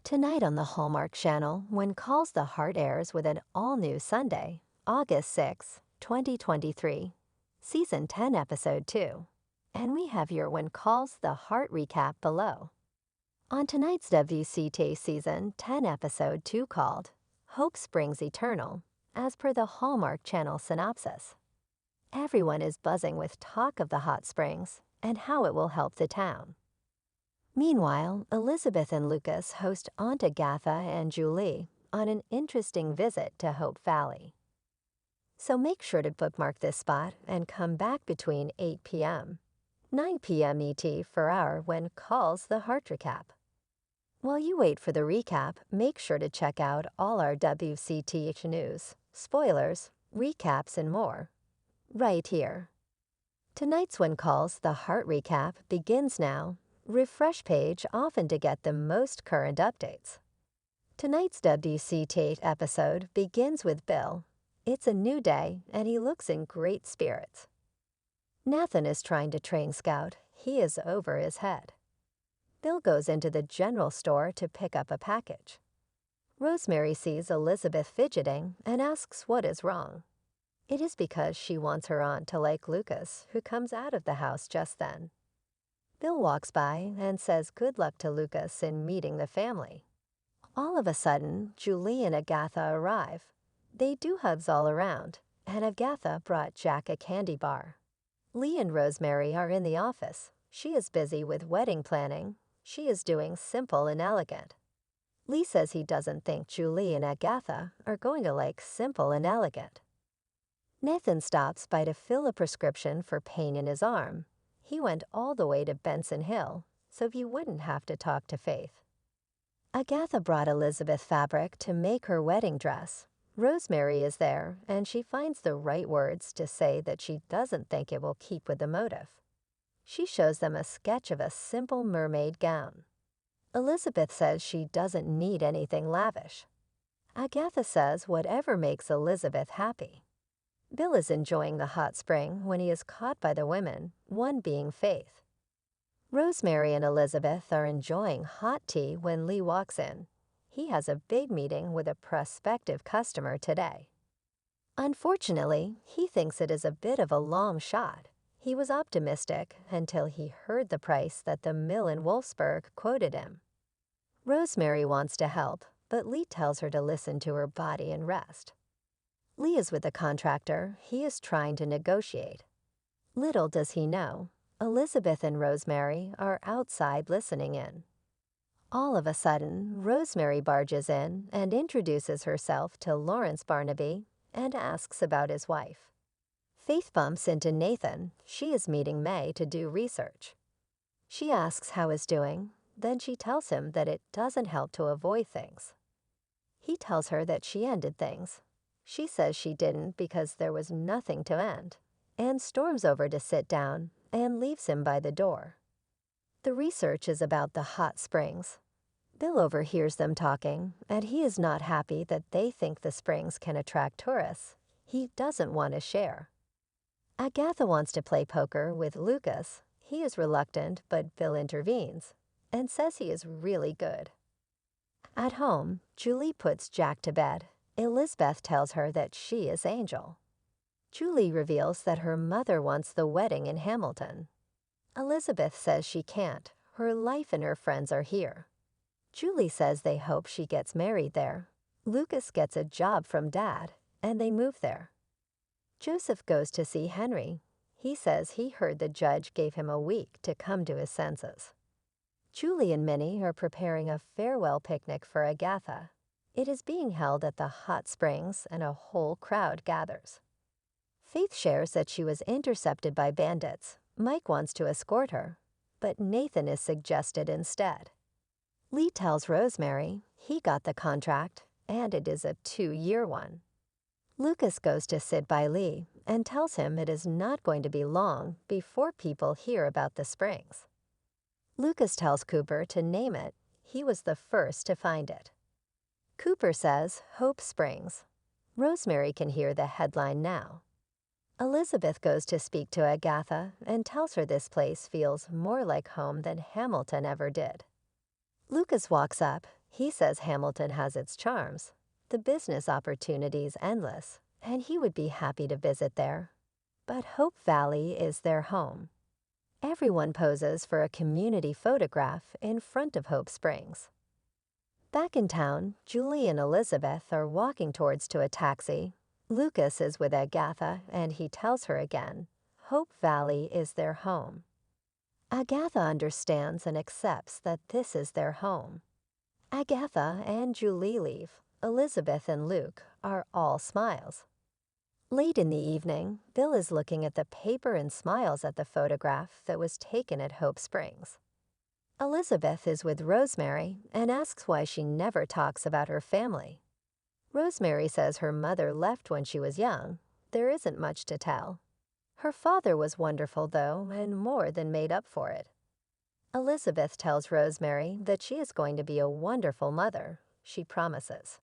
Tonight on the Hallmark Channel, When Calls the Heart airs with an all-new Sunday, August 6, 2023, Season 10, Episode 2. And we have your When Calls the Heart recap below. On tonight's WCT Season 10, Episode 2 called Hope Springs Eternal, as per the Hallmark Channel synopsis. Everyone is buzzing with talk of the hot springs and how it will help the town. Meanwhile, Elizabeth and Lucas host Aunt Agatha and Julie on an interesting visit to Hope Valley. So make sure to bookmark this spot and come back between 8 p.m., 9 p.m. ET for our When Calls the Heart recap. While you wait for the recap, make sure to check out all our WCTH news, spoilers, recaps, and more, right here. Tonight's When Calls the Heart recap begins now. Refresh page often to get the most current updates. Tonight's WCT episode begins with Bill. It's a new day, and he looks in great spirits. Nathan is trying to train Scout. He is over his head. Bill goes into the general store to pick up a package. Rosemary sees Elizabeth fidgeting and asks what is wrong. It is because she wants her aunt to like Lucas, who comes out of the house just then. Bill walks by and says good luck to Lucas in meeting the family. All of a sudden, Julie and Agatha arrive. They do hugs all around, and Agatha brought Jack a candy bar. Lee and Rosemary are in the office. She is busy with wedding planning. She is doing simple and elegant. Lee says he doesn't think Julie and Agatha are going to like simple and elegant. Nathan stops by to fill a prescription for pain in his arm. He went all the way to Benson Hill, so he wouldn't have to talk to Faith. Agatha brought Elizabeth fabric to make her wedding dress. Rosemary is there, and she finds the right words to say that she doesn't think it will keep with the motif. She shows them a sketch of a simple mermaid gown. Elizabeth says she doesn't need anything lavish. Agatha says whatever makes Elizabeth happy. Bill is enjoying the hot spring when he is caught by the women, one being Faith. Rosemary and Elizabeth are enjoying hot tea when Lee walks in. He has a big meeting with a prospective customer today. Unfortunately, he thinks it is a bit of a long shot. He was optimistic until he heard the price that the mill in Wolfsburg quoted him. Rosemary wants to help, but Lee tells her to listen to her body and rest. Lee is with the contractor. He is trying to negotiate. Little does he know, Elizabeth and Rosemary are outside listening in. All of a sudden, Rosemary barges in and introduces herself to Lawrence Barnaby and asks about his wife. Faith bumps into Nathan. She is meeting May to do research. She asks how he's doing, then she tells him that it doesn't help to avoid things. He tells her that she ended things. She says she didn't because there was nothing to end, and storms over to sit down and leaves him by the door. The research is about the hot springs. Bill overhears them talking, and he is not happy that they think the springs can attract tourists. He doesn't want to share. Agatha wants to play poker with Lucas. He is reluctant, but Bill intervenes and says he is really good. At home, Julie puts Jack to bed. Elizabeth tells her that she is Angel. Julie reveals that her mother wants the wedding in Hamilton. Elizabeth says she can't. Her life and her friends are here. Julie says they hope she gets married there. Lucas gets a job from Dad, and they move there. Joseph goes to see Henry. He says he heard the judge gave him a week to come to his senses. Julie and Minnie are preparing a farewell picnic for Agatha. It is being held at the hot springs, and a whole crowd gathers. Faith shares that she was intercepted by bandits. Mike wants to escort her, but Nathan is suggested instead. Lee tells Rosemary he got the contract, and it is a 2-year one. Lucas goes to sit by Lee and tells him it is not going to be long before people hear about the springs. Lucas tells Cooper to name it. He was the first to find it. Cooper says Hope Springs. Rosemary can hear the headline now. Elizabeth goes to speak to Agatha and tells her this place feels more like home than Hamilton ever did. Lucas walks up. He says Hamilton has its charms, the business opportunities endless, and he would be happy to visit there. But Hope Valley is their home. Everyone poses for a community photograph in front of Hope Springs. Back in town, Julie and Elizabeth are walking towards to a taxi. Lucas is with Agatha, and he tells her again, Hope Valley is their home. Agatha understands and accepts that this is their home. Agatha and Julie leave. Elizabeth and Luke are all smiles. Late in the evening, Bill is looking at the paper and smiles at the photograph that was taken at Hope Springs. Elizabeth is with Rosemary and asks why she never talks about her family. Rosemary says her mother left when she was young. There isn't much to tell. Her father was wonderful, though, and more than made up for it. Elizabeth tells Rosemary that she is going to be a wonderful mother. She promises.